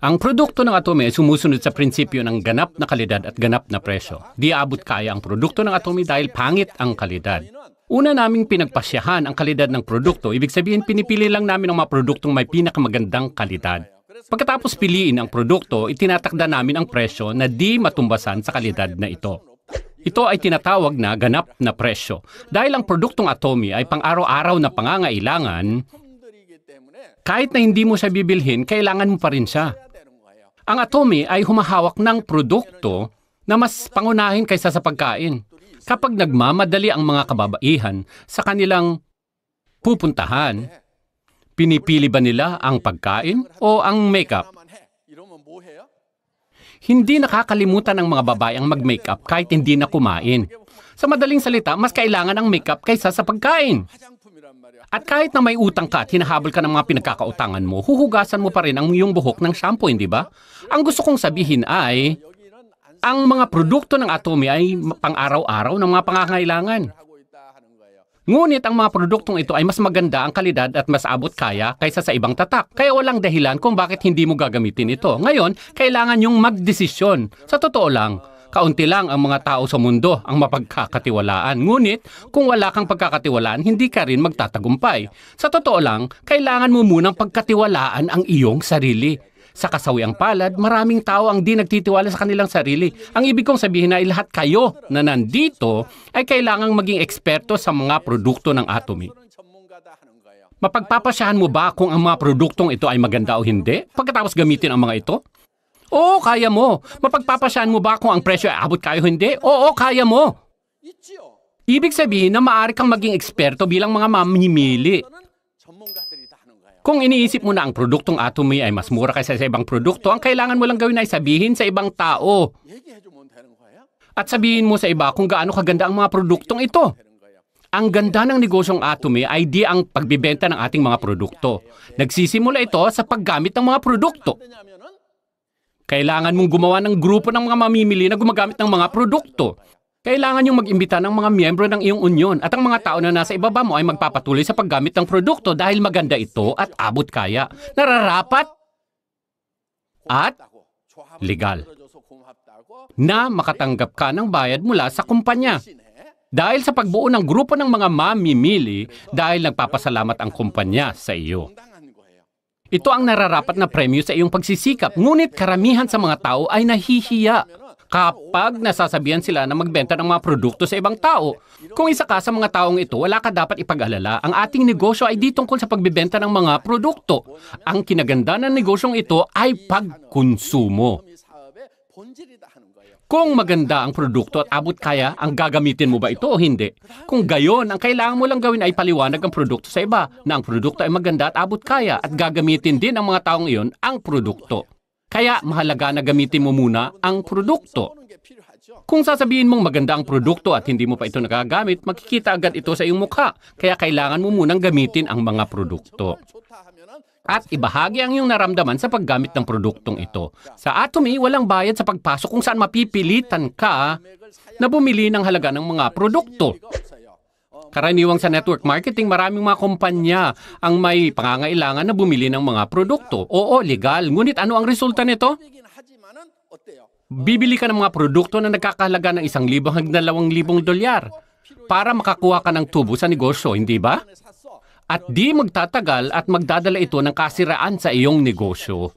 Ang produkto ng Atomy ay sumusunod sa prinsipyo ng ganap na kalidad at ganap na presyo. Di abot kaya ang produkto ng Atomy dahil pangit ang kalidad. Una naming pinagpasyahan ang kalidad ng produkto, ibig sabihin pinipili lang namin ang mga produktong may pinakamagandang kalidad. Pagkatapos piliin ang produkto, itinatakda namin ang presyo na di matumbasan sa kalidad na ito. Ito ay tinatawag na ganap na presyo. Dahil ang produktong Atomy ay pang-araw-araw na pangangailangan, kahit na hindi mo siya bibilhin, kailangan mo pa rin siya. Ang Atomy ay humahawak ng produkto na mas pangunahin kaysa sa pagkain. Kapag nagmamadali ang mga kababaihan sa kanilang pupuntahan, pinipili ba nila ang pagkain o ang makeup? Hindi nakakalimutan ng mga babae ang mag-makeup kahit hindi na kumain. Sa madaling salita, mas kailangan ang makeup kaysa sa pagkain. At kahit na may utang ka at hinahabol ka ng mga pinagkakautangan mo, huhugasan mo pa rin ang iyong buhok ng shampoo, hindi ba? Ang gusto kong sabihin ay, ang mga produkto ng Atomy ay pang-araw-araw ng mga pangangailangan. Ngunit ang mga produktong ito ay mas maganda ang kalidad at mas abot kaya kaysa sa ibang tatak. Kaya walang dahilan kung bakit hindi mo gagamitin ito. Ngayon, kailangan yung magdesisyon. Sa totoo lang, kaunti lang ang mga tao sa mundo ang mapagkakatiwalaan. Ngunit, kung wala kang pagkakatiwalaan, hindi ka rin magtatagumpay. Sa totoo lang, kailangan mo munang pagkatiwalaan ang iyong sarili. Sa kasawiang palad, maraming tao ang di nagtitiwala sa kanilang sarili. Ang ibig kong sabihin ay lahat kayo na nandito ay kailangang maging eksperto sa mga produkto ng Atomy. Mapagpapasyahan mo ba kung ang mga produktong ito ay maganda o hindi pagkatapos gamitin ang mga ito? Oo, kaya mo. Mapagpapasyahan mo ba kung ang presyo ay abot kaya o hindi? Oo, kaya mo. Ibig sabihin na maaari kang maging eksperto bilang mga mamimili. Kung iniisip mo na ang produktong Atomy ay mas mura kaysa sa ibang produkto, ang kailangan mo lang gawin ay sabihin sa ibang tao. At sabihin mo sa iba kung gaano kaganda ang mga produktong ito. Ang ganda ng negosyong Atomy ay di ang pagbibenta ng ating mga produkto. Nagsisimula ito sa paggamit ng mga produkto. Kailangan mong gumawa ng grupo ng mga mamimili na gumagamit ng mga produkto. Kailangan yung mag-imbita ng mga miyembro ng iyong union at ang mga tao na nasa ibaba mo ay magpapatuloy sa paggamit ng produkto dahil maganda ito at abot kaya, nararapat at legal na makatanggap ka ng bayad mula sa kumpanya. Dahil sa pagbuo ng grupo ng mga mamimili dahil nagpapasalamat ang kumpanya sa iyo. Ito ang nararapat na premyo sa iyong pagsisikap, ngunit karamihan sa mga tao ay nahihiya kapag nasasabihan sila na magbenta ng mga produkto sa ibang tao. Kung isa ka sa mga taong ito, wala ka dapat ipag-alala. Ang ating negosyo ay di tungkol sa pagbibenta ng mga produkto. Ang kinaganda ng negosyong ito ay pagkonsumo. Kung maganda ang produkto at abot kaya, ang gagamitin mo ba ito o hindi? Kung gayon, ang kailangan mo lang gawin ay paliwanag ang produkto sa iba, na ang produkto ay maganda at abot kaya at gagamitin din ng mga taong iyon ang produkto. Kaya mahalaga na gamitin mo muna ang produkto. Kung sasabihin mong maganda ang produkto at hindi mo pa ito nagagamit, makikita agad ito sa iyong mukha. Kaya kailangan mo munang gamitin ang mga produkto. At ibahagi ang iyong naramdaman sa paggamit ng produktong ito. Sa Atomy, walang bayad sa pagpasok kung saan mapipilitan ka na bumili ng halaga ng mga produkto. Karaniwang sa network marketing, maraming mga kumpanya ang may pangangailangan na bumili ng mga produkto. Oo, legal. Ngunit ano ang resulta nito? Bibili ka ng mga produkto na nagkakahalaga ng $1,000 hanggang $2,000 para makakuha ka ng tubo sa negosyo, hindi ba? At di magtatagal at magdadala ito ng kasiraan sa iyong negosyo.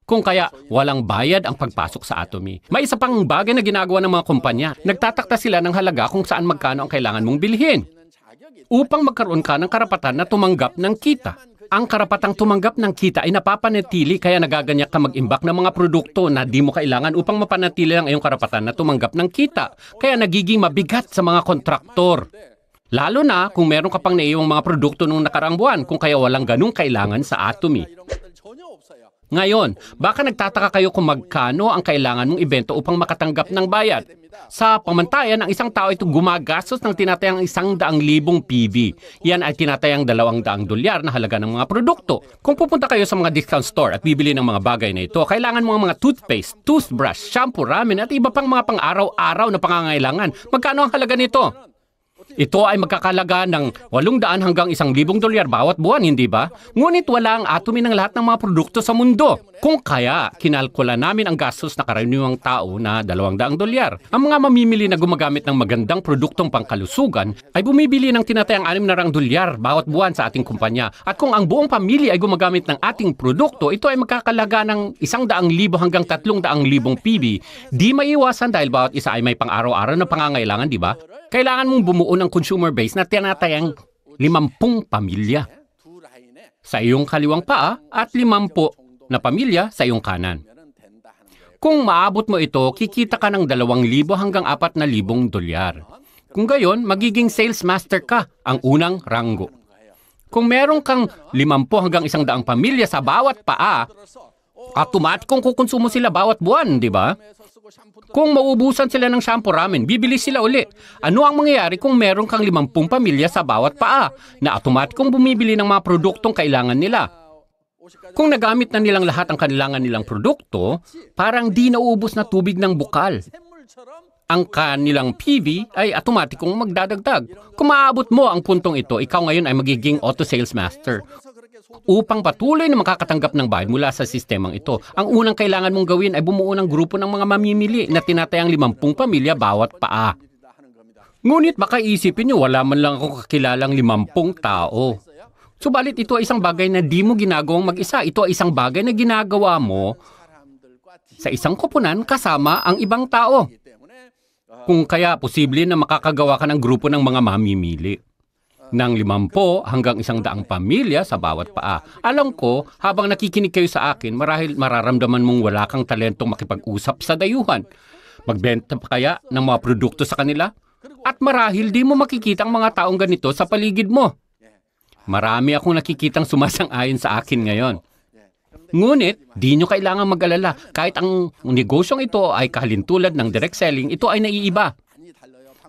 Kung kaya, walang bayad ang pagpasok sa Atomy. May isa pang bagay na ginagawa ng mga kumpanya. Nagtatakda sila ng halaga kung saan magkano ang kailangan mong bilhin upang magkaroon ka ng karapatan na tumanggap ng kita. Ang karapatang tumanggap ng kita ay napapanatili kaya nagaganyak ka mag-imbak ng mga produkto na di mo kailangan upang mapanatili ang iyong karapatan na tumanggap ng kita. Kaya nagiging mabigat sa mga kontraktor. Lalo na kung meron ka pang naiiwang mga produkto nung nakaraang buwan, kung kaya walang ganung kailangan sa Atomy. Ngayon, baka nagtataka kayo kung magkano ang kailangan mong ibenta upang makatanggap ng bayad. Sa pamantayan, ang isang tao ito gumagastos ng tinatayang 100,000 PB. Yan ay tinatayang $200 na halaga ng mga produkto. Kung pupunta kayo sa mga discount store at bibili ng mga bagay na ito, kailangan mo ang mga toothpaste, toothbrush, shampoo, ramen at iba pang mga pang-araw-araw na pangangailangan. Magkano ang halaga nito? Ito ay magkakalaga ng 800 hanggang $1,000 bawat buwan, hindi ba? Ngunit wala ang atomy ng lahat ng mga produkto sa mundo. Kung kaya, kinalkula namin ang gastos na karaniwang tao na $200. Ang mga mamimili na gumagamit ng magandang produktong pangkalusugan ay bumibili ng tinatayang $600 bawat buwan sa ating kumpanya. At kung ang buong pamilya ay gumagamit ng ating produkto, ito ay magkakalaga ng 100,000 hanggang 300,000 PB. Di maiwasan dahil bawat isa ay may pang-araw-araw na pangangailangan, di ba? Kailangan mong bumuo ng consumer base na tinatayang 50 pamilya sa iyong kaliwang paa at 50 na pamilya sa iyong kanan. Kung maabot mo ito, kikita ka ng 2,000 hanggang $4,000. Kung gayon, magiging sales master ka, ang unang ranggo. Kung meron kang 50 hanggang 100 pamilya sa bawat paa, automatikong kukonsumo sila bawat buwan, di ba? Kung maubusan sila ng shampoo ramen, bibili sila uli. Ano ang mangyayari kung meron kang 50 pamilya sa bawat paa na automatikong bumibili ng mga produktong kailangan nila? Kung nagamit na nilang lahat ang kailangan nilang produkto, parang di nauubos na tubig ng bukal. Ang kanilang PV ay automatikong magdadagdag. Kung maaabot mo ang puntong ito, ikaw ngayon ay magiging auto sales master. Upang patuloy na makakatanggap ng bayad mula sa sistemang ito, ang unang kailangan mong gawin ay bumuo ng grupo ng mga mamimili na tinatayang 50 pamilya bawat paa. Ngunit baka isipin nyo, wala man lang ako kakilalang 50 tao. Subalit ito ay isang bagay na di mo ginagawang mag-isa. Ito ay isang bagay na ginagawa mo sa isang koponan kasama ang ibang tao. Kung kaya, posible na makakagawa ka ng grupo ng mga mamimili ng 50 hanggang 100 pamilya sa bawat paa. Alam ko, habang nakikinig kayo sa akin, marahil mararamdaman mong wala kang talentong makipag-usap sa dayuhan. Magbenta pa kaya ng mga produkto sa kanila? At marahil di mo makikita ang mga taong ganito sa paligid mo. Marami akong nakikitang sumasang-ayon sa akin ngayon. Ngunit, di nyo kailangan mag-alala. Kahit ang negosyong ito ay kahalintulad ng direct selling, ito ay naiiba.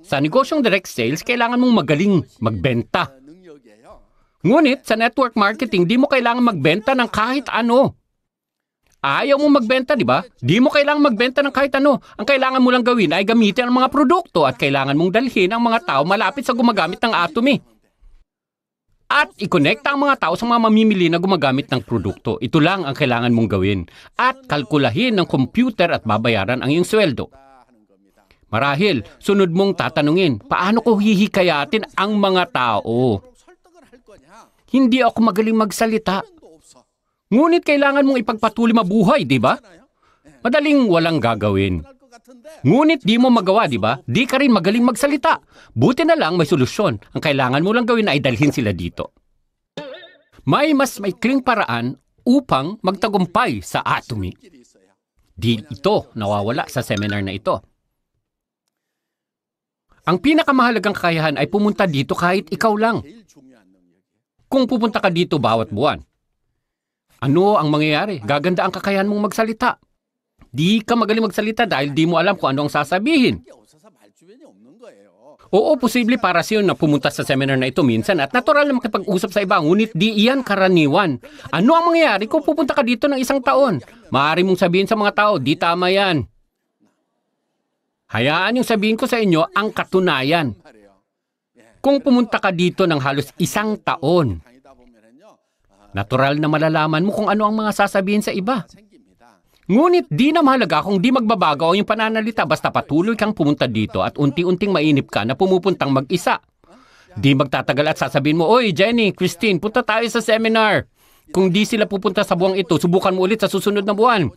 Sa negosyong direct sales, kailangan mong magaling magbenta. Ngunit sa network marketing, di mo kailangan magbenta ng kahit ano. Ayaw mo magbenta, di ba? Di mo kailangan magbenta ng kahit ano. Ang kailangan mo lang gawin ay gamitin ang mga produkto at kailangan mong dalhin ang mga tao malapit sa gumagamit ng atomy. At i-connecta ang mga tao sa mga mamimili na gumagamit ng produkto. Ito lang ang kailangan mong gawin. At kalkulahin ng computer at babayaran ang iyong sweldo. Marahil, sunod mong tatanungin, paano ko hihikayatin ang mga tao? Hindi ako magaling magsalita. Ngunit kailangan mong ipagpatuloy mabuhay, di ba? Madaling walang gagawin. Ngunit di mo magawa, di ba? Di ka rin magaling magsalita. Buti na lang may solusyon. Ang kailangan mo lang gawin ay dalhin sila dito. May mas maikling paraan upang magtagumpay sa atomy. Di ito nawawala sa seminar na ito. Ang pinakamahalagang kakayahan ay pumunta dito kahit ikaw lang. Kung pupunta ka dito bawat buwan, ano ang mangyayari? Gaganda ang kakayahan mong magsalita. Di ka magaling magsalita dahil di mo alam kung ano ang sasabihin. Oo, posible para siyo na pumunta sa seminar na ito minsan at natural na makipag-usap sa iba, ngunit di iyan karaniwan. Ano ang mangyayari kung pupunta ka dito ng 1 taon? Maaari mong sabihin sa mga tao, di tama yan. Hayaan yung sabihin ko sa inyo ang katunayan. Kung pumunta ka dito ng halos 1 taon, natural na malalaman mo kung ano ang mga sasabihin sa iba. Ngunit di na mahalaga kung di magbabago ang iyong pananalita basta patuloy kang pumunta dito at unti-unting mainip ka na pumupuntang mag-isa. Di magtatagal at sasabihin mo, "Oy, Jenny, Christine, punta tayo sa seminar." Kung di sila pupunta sa buwang ito, subukan mo ulit sa susunod na buwan.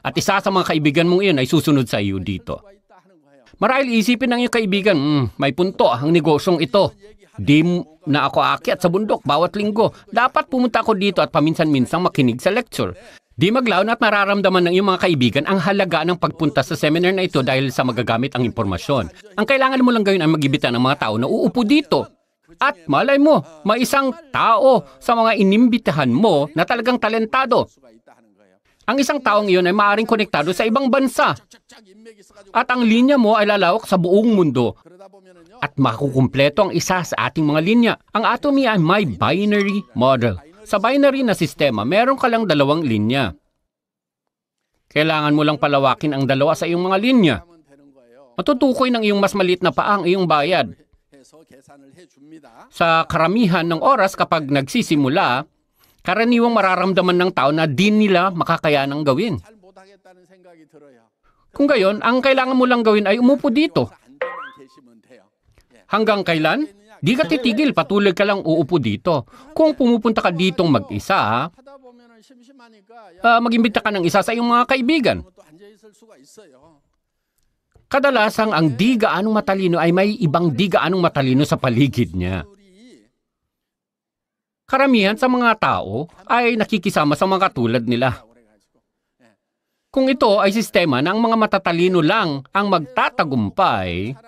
At isa sa mga kaibigan mong iyon ay susunod sa iyo dito. Marahil isipin ng iyong kaibigan, may punto ang negosyong ito. Di na ako aakyat sa bundok bawat linggo. Dapat pumunta ako dito at paminsan-minsang makinig sa lecture. Di maglaon at mararamdaman ng iyong mga kaibigan ang halaga ng pagpunta sa seminar na ito dahil sa magagamit ang impormasyon. Ang kailangan mo lang gawin ay mag-ibitan ng mga tao na uupo dito. At malay mo, may isang tao sa mga inimbitahan mo na talagang talentado. Ang isang taong iyon ay maaaring konektado sa ibang bansa. At ang linya mo ay lalawak sa buong mundo. At makukumpleto ang isa sa ating mga linya. Ang atomy ay may binary model. Sa binary na sistema, meron ka lang 2 linya. Kailangan mo lang palawakin ang 2 sa iyong mga linya. Matutukoy ng iyong mas maliit na paa ang iyong bayad. Sa karamihan ng oras kapag nagsisimula, karaniwang mararamdaman ng tao na di nila makakayanang gawin. Kung gayon, ang kailangan mo lang gawin ay umupo dito. Hanggang kailan? Di ka titigil, patuloy ka lang uupo dito. Kung pumupunta ka ditong mag-isa, mag-imbita ka ng isa sa iyong mga kaibigan. Kadalasang ang di gaanong matalino ay may ibang di gaanong matalino sa paligid niya. Karamihan sa mga tao ay nakikisama sa mga katulad nila. Kung ito ay sistema na ang mga matatalino lang ang magtatagumpay,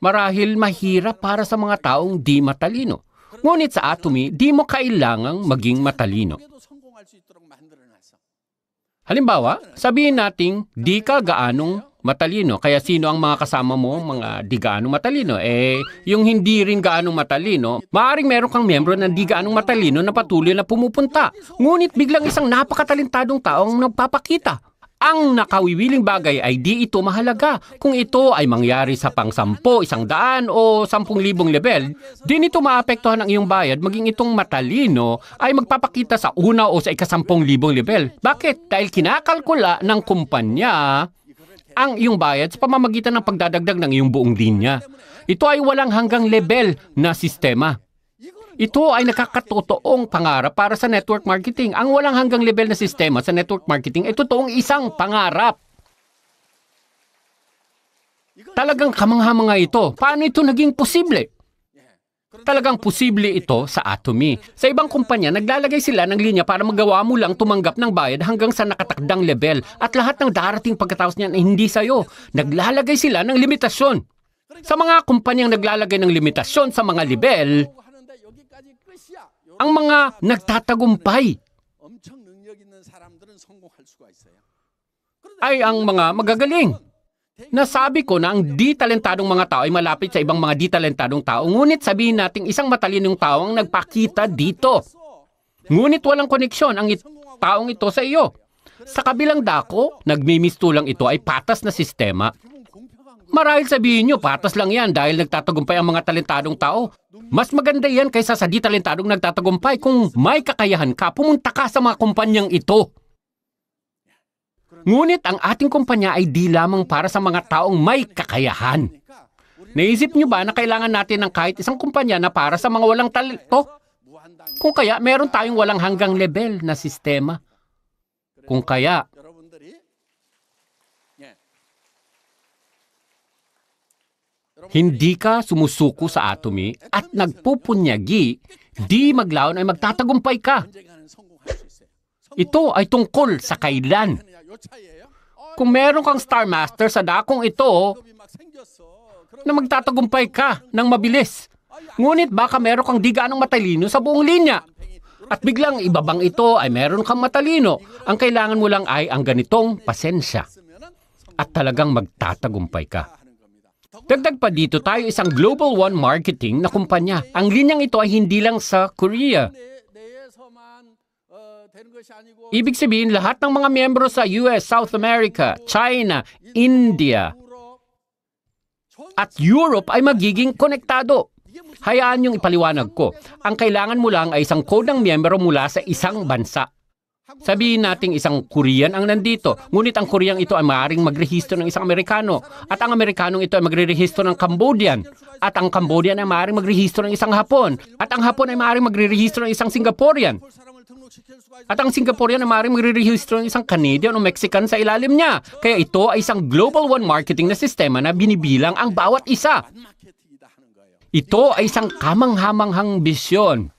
marahil mahirap para sa mga taong di matalino. Ngunit sa Atomy, di mo kailangang maging matalino. Halimbawa, sabihin nating di ka gaanong matalino. Kaya sino ang mga kasama mo, mga di gaanong matalino? Yung hindi rin gaanong matalino, maaaring meron kang membro ng di gaanong matalino na patuloy na pumupunta. Ngunit biglang isang napakatalentadong taong nagpapakita. Ang nakawiwiling bagay ay di ito mahalaga. Kung ito ay mangyari sa pang-10, 100 o 10,000 level, di nito maapektuhan ang iyong bayad maging itong matalino ay magpapakita sa una o sa ika-10,000 level. Bakit? Dahil kinakalkula ng kumpanya ang iyong bayad sa pamamagitan ng pagdadagdag ng iyong buong linya. Ito ay walang hanggang level na sistema. Ito ay nakakatotoong pangarap para sa network marketing. Ang walang hanggang level na sistema sa network marketing ay totoong isang pangarap. Talagang kamangha-mangha ito. Paano ito naging posible? Talagang posible ito sa Atomy. Sa ibang kumpanya, naglalagay sila ng linya para magawa mo lang tumanggap ng bayad hanggang sa nakatakdang level. At lahat ng darating pagkatapos niyan ay hindi sa'yo. Naglalagay sila ng limitasyon. Sa mga kumpanyang naglalagay ng limitasyon sa mga level, ang mga nagtatagumpay ay ang mga magagaling. Nasabi ko na ang di-talentadong mga tao ay malapit sa ibang mga di-talentadong tao. Ngunit sabihin nating isang matalinong tao ang nagpakita dito. Ngunit walang koneksyon ang taong ito sa iyo. Sa kabilang dako, nagmimistulang ito ay patas na sistema. Marahil sabihin nyo, patas lang yan dahil nagtatagumpay ang mga talentadong tao. Mas maganda yan kaysa sa di-talentadong nagtatagumpay. Kung may kakayahan ka, pumunta ka sa mga kumpanyang ito. Ngunit ang ating kumpanya ay di lamang para sa mga taong may kakayahan. Naisip nyo ba na kailangan natin ng kahit isang kumpanya na para sa mga walang talento? Kung kaya, meron tayong walang hanggang level na sistema. Kung kaya, hindi ka sumusuko sa Atomy at nagpupunyagi, di maglaon ay magtatagumpay ka. Ito ay tungkol sa kailan. Kung meron kang Star Master sa dakong ito, na magtatagumpay ka ng mabilis. Ngunit baka meron kang di gaanong matalino sa buong linya. At biglang ibabang ito ay meron kang matalino. Ang kailangan mo lang ay ang ganitong pasensya. At talagang magtatagumpay ka. Dagdag pa dito tayo isang Global One Marketing na kumpanya. Ang linyang ito ay hindi lang sa Korea. Ibig sabihin lahat ng mga miyembro sa US, South America, China, India, at Europe ay magiging konektado. Hayaan niyong ipaliwanag ko. Ang kailangan mo lang ay isang code ng miyembro mula sa isang bansa. Sabihin nating isang Korean ang nandito, ngunit ang Koreang ito ay maaaring magrehistro ng isang Amerikano, at ang Amerikanong ito ay magrerehistro ng Cambodian, at ang Cambodian ay maaaring magrehistro ng isang Hapon, at ang Hapon ay maaaring magrerehistro ng isang Singaporean, at ang Singaporean ay maaaring magrerehistro ng isang Canadian o Mexican sa ilalim niya. Kaya ito ay isang Global One Marketing na sistema na binibilang ang bawat isa. Ito ay isang kamanghamanghang bisyon.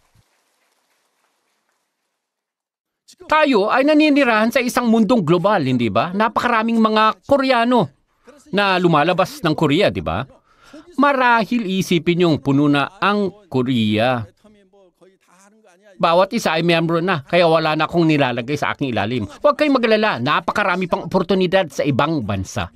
Tayo ay naninirahan sa isang mundong global, hindi ba? Napakaraming mga Koreano na lumalabas ng Korea, di ba? Marahil isipin yung puno na ang Korea. Bawat isa ay miyembro na, kaya wala na akong nilalagay sa aking ilalim. Huwag kayong magalala, napakarami pang oportunidad sa ibang bansa.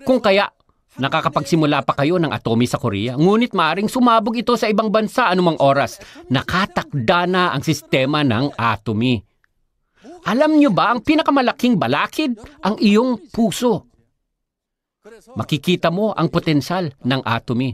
Kung kaya, nakakapagsimula pa kayo ng Atomy sa Korea, ngunit maaring sumabog ito sa ibang bansa anumang oras. Nakatakda na ang sistema ng Atomy. Alam nyo ba ang pinakamalaking balakid? Ang iyong puso. makikita mo ang potensyal ng Atomy.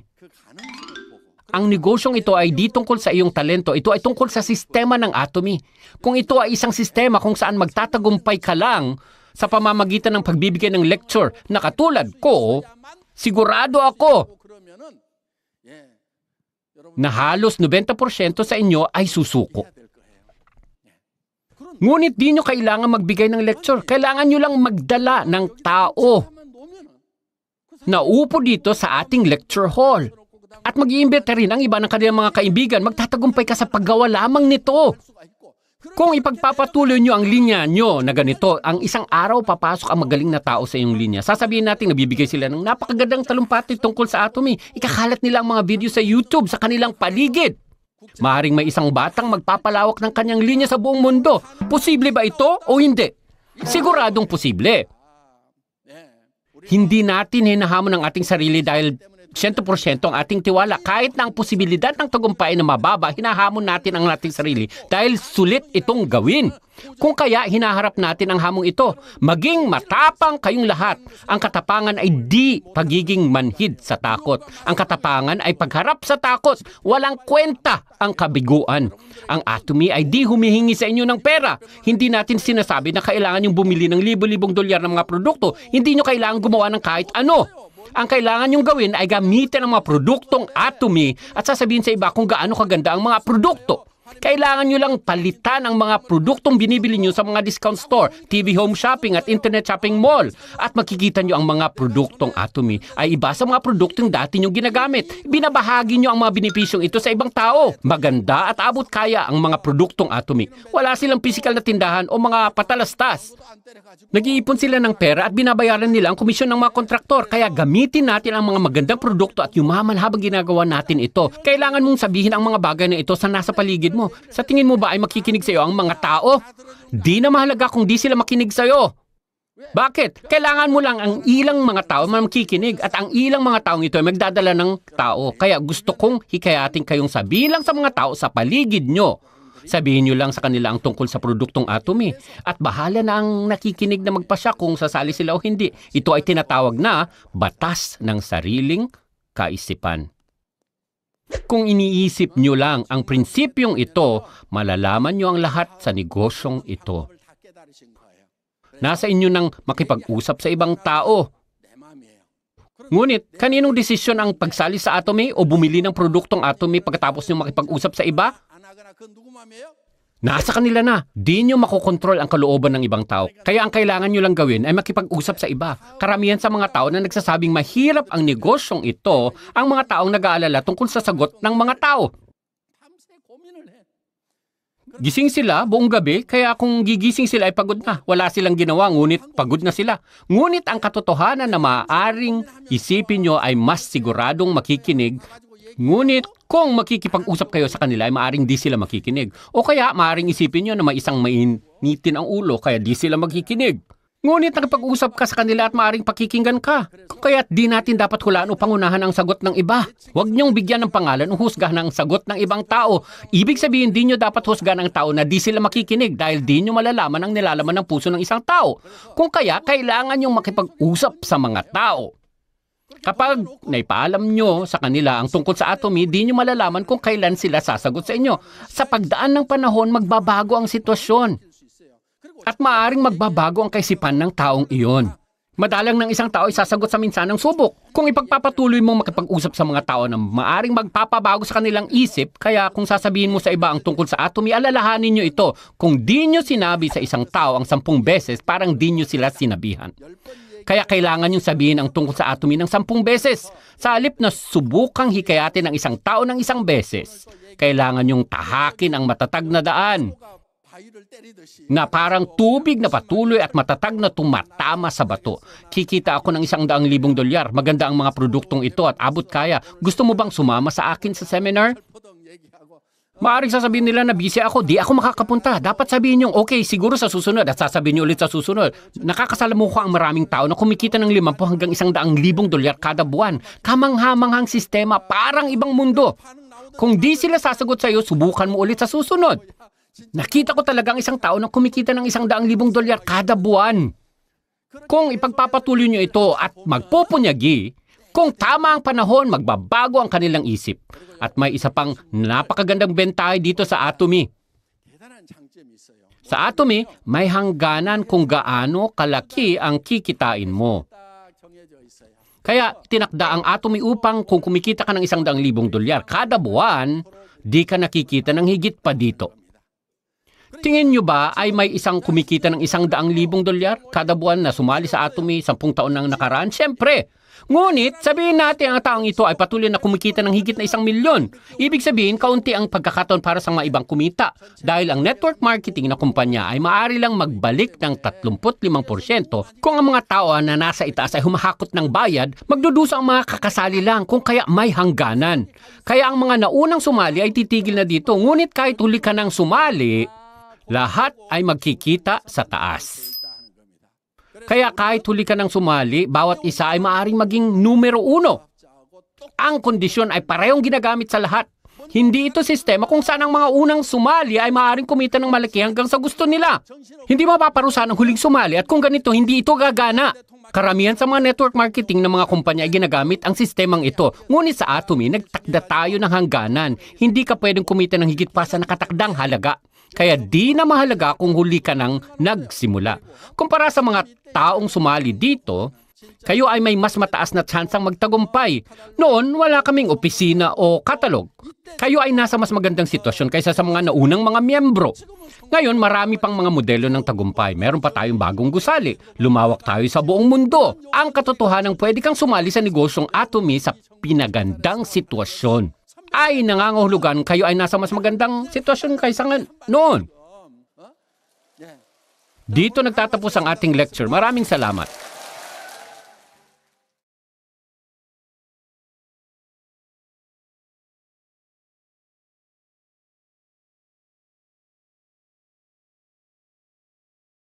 Ang negosyong ito ay di tungkol sa iyong talento, ito ay tungkol sa sistema ng Atomy. Kung ito ay isang sistema kung saan magtatagumpay ka lang sa pamamagitan ng pagbibigay ng lecture na katulad ko, sigurado ako na halos 90% sa inyo ay susuko. Ngunit di nyo kailangan magbigay ng lecture. Kailangan nyo lang magdala ng tao na upo dito sa ating lecture hall. At mag-iimbita rin ang iba ng kanilang mga kaibigan. Magtatagumpay ka sa paggawa lamang nito. Kung ipagpapatuloy nyo ang linya nyo na ganito, ang isang araw papasok ang magaling na tao sa iyong linya. Sasabihin natin nabibigay sila ng napakagandang talumpati tungkol sa Atomy. Ikakalat nila ang mga video sa YouTube sa kanilang paligid. Maaaring may isang batang magpapalawak ng kanyang linya sa buong mundo. Posible ba ito o hindi? Siguradong posible. Hindi natin hinahamon ang ating sarili dahil 100% ang ating tiwala. Kahit na ang posibilidad ng tagumpay na mababa, hinahamon natin ang ating sarili dahil sulit itong gawin. Kung kaya, hinaharap natin ang hamong ito. Maging matapang kayong lahat. Ang katapangan ay di pagiging manhid sa takot. Ang katapangan ay pagharap sa takot. Walang kwenta ang kabiguan. Ang Atomy ay di humihingi sa inyo ng pera. Hindi natin sinasabi na kailangan yung bumili ng libo-libong dolyar ng mga produkto. Hindi nyo kailangan gumawa ng kahit ano. Ang kailangan nyong gawin ay gamitin ang mga produktong Atomy at sasabihin sa iba kung gaano kaganda ang mga produkto. Kailangan nyo lang palitan ang mga produktong binibili nyo sa mga discount store, TV home shopping at internet shopping mall. At makikita nyo ang mga produktong Atomy ay iba sa mga produktong dati nyo ginagamit. Binabahagi nyo ang mga benepisyong ito sa ibang tao. Maganda at abot kaya ang mga produktong Atomy. Wala silang pisikal na tindahan o mga patalastas. Nag-iipon sila ng pera at binabayaran nila ang komisyon ng mga kontraktor. Kaya gamitin natin ang mga magandang produkto at yumaman habang ginagawa natin ito. Kailangan mong sabihin ang mga bagay na ito sa nasa paligid mo. Sa tingin mo ba ay makikinig sa iyo ang mga tao? Di na mahalaga kung di sila makinig sa iyo. Bakit? Kailangan mo lang ang ilang mga tao na makikinig at ang ilang mga taong ito ay magdadala ng tao. Kaya gusto kong hikayatin kayong sabihin lang sa mga tao sa paligid nyo. Sabihin nyo lang sa kanila ang tungkol sa produktong Atomy at bahala na ang nakikinig na magpasya kung sasali sila o hindi. Ito ay tinatawag na batas ng sariling kaisipan. Kung iniisip nyo lang ang prinsipyong ito, malalaman nyo ang lahat sa negosyong ito. Nasa inyo nang makipag-usap sa ibang tao. Ngunit, kaninong desisyon ang pagsali sa Atomy o bumili ng produktong Atomy pagkatapos nyo makipag-usap sa iba? Nasa kanila na. Di nyo makokontrol ang kalooban ng ibang tao. Kaya ang kailangan nyo lang gawin ay makipag-usap sa iba. Karamihan sa mga tao na nagsasabing mahirap ang negosyong ito, ang mga taong nag-aalala tungkol sa sagot ng mga tao. Gising sila buong gabi, kaya kung gigising sila ay pagod na. Wala silang ginawa, ngunit pagod na sila. Ngunit ang katotohanan na maaaring isipin nyo ay mas siguradong makikinig. Ngunit kung makikipag-usap kayo sa kanila ay maaaring di sila makikinig. O kaya maaaring isipin nyo na may isang mainitin ang ulo kaya di sila makikinig. Ngunit nakipag-usap ka sa kanila at maaaring pakikinggan ka. Kung kaya't di natin dapat hulaan o pangunahan ang sagot ng iba. Huwag niyong bigyan ng pangalan o husgahan ang sagot ng ibang tao. Ibig sabihin di nyo dapat husgahan ang tao na di sila makikinig dahil di nyo malalaman ang nilalaman ng puso ng isang tao. Kung kaya kailangan nyong makipag-usap sa mga tao. Kapag naipaalam nyo sa kanila ang tungkol sa Atomy, di nyo malalaman kung kailan sila sasagot sa inyo. Sa pagdaan ng panahon, magbabago ang sitwasyon. At maaaring magbabago ang kaisipan ng taong iyon. Madalang ng isang tao ay sasagot sa minsanang subok. Kung ipagpapatuloy mong makipag-usap sa mga tao na maaaring magpapabago sa kanilang isip, kaya kung sasabihin mo sa iba ang tungkol sa Atomy, alalahanin nyo ito. Kung di nyo sinabi sa isang tao ang 10 beses, parang di nyo sila sinabihan. Kaya kailangan yung sabihin ang tungkol sa Atomy ng 10 beses. Sa halip na subukang hikayatin ng isang tao ng 1 beses, kailangan yung tahakin ang matatag na daan na parang tubig na patuloy at matatag na tumatama sa bato. Kikita ako ng $100,000. Maganda ang mga produktong ito at abot kaya. Gusto mo bang sumama sa akin sa seminar? Maaaring sasabihin nila na busy ako, di ako makakapunta. Dapat sabihin nyo, okay, siguro sa susunod at sasabihin nyo ulit sa susunod. Nakakasalamuha ang maraming tao na kumikita ng 50 hanggang $100,000 kada buwan. Kamanghamanghang sistema, parang ibang mundo. Kung di sila sasagot sa iyo, subukan mo ulit sa susunod. Nakita ko talagang isang tao na kumikita ng $100,000 kada buwan. Kung ipagpapatuloy nyo ito at magpupunyagi, kung tama ang panahon, magbabago ang kanilang isip. At may isa pang napakagandang bentahe dito sa Atomy. Sa Atomy, may hangganan kung gaano kalaki ang kikitain mo. Kaya tinakda ang Atomy upang kung kumikita ka ng $100,000 kada buwan, di ka nakikita ng higit pa dito. Tingin nyo ba ay may isang kumikita ng $100,000 kada buwan na sumali sa Atomy 10 taon nang nakaraan? Siyempre! Ngunit, sabihin natin ang taong ito ay patuloy na kumikita ng higit na 1,000,000. Ibig sabihin, kaunti ang pagkakataon para sa mga ibang kumita. Dahil ang network marketing na kumpanya ay maaari lang magbalik ng 35% kung ang mga tao na nasa itaas ay humahakot ng bayad, magdudusa ang mga kakasali lang kung kaya may hangganan. Kaya ang mga naunang sumali ay titigil na dito. Ngunit kahit huli ka ng sumali, lahat ay magkikita sa taas. Kaya kahit huli ka ng sumali, bawat isa ay maaaring maging numero 1. Ang kondisyon ay parehong ginagamit sa lahat. Hindi ito sistema kung saan ang mga unang sumali ay maaaring kumita ng malaki hanggang sa gusto nila. Hindi mapaparusahan ang huling sumali at kung ganito, hindi ito gagana. Karamihan sa mga network marketing ng mga kumpanya ay ginagamit ang sistemang ito. Ngunit sa Atomy, nagtakda tayo ng hangganan. Hindi ka pwedeng kumita ng higit pa sa nakatakdang halaga. Kaya di na mahalaga kung huli ka nang nagsimula. Kumpara sa mga taong sumali dito, kayo ay may mas mataas na tsansang magtagumpay. Noon, wala kaming opisina o katalog. Kayo ay nasa mas magandang sitwasyon kaysa sa mga naunang mga miyembro. Ngayon, marami pang mga modelo ng tagumpay. Meron pa tayong bagong gusali. Lumawak tayo sa buong mundo. Ang katotohanan, pwede kang sumali sa negosyong Atomy sa pinagandang sitwasyon. Ay nangangahulugan kayo ay nasa mas magandang sitwasyon kaysa noon. Dito nagtatapos ang ating lecture. Maraming salamat.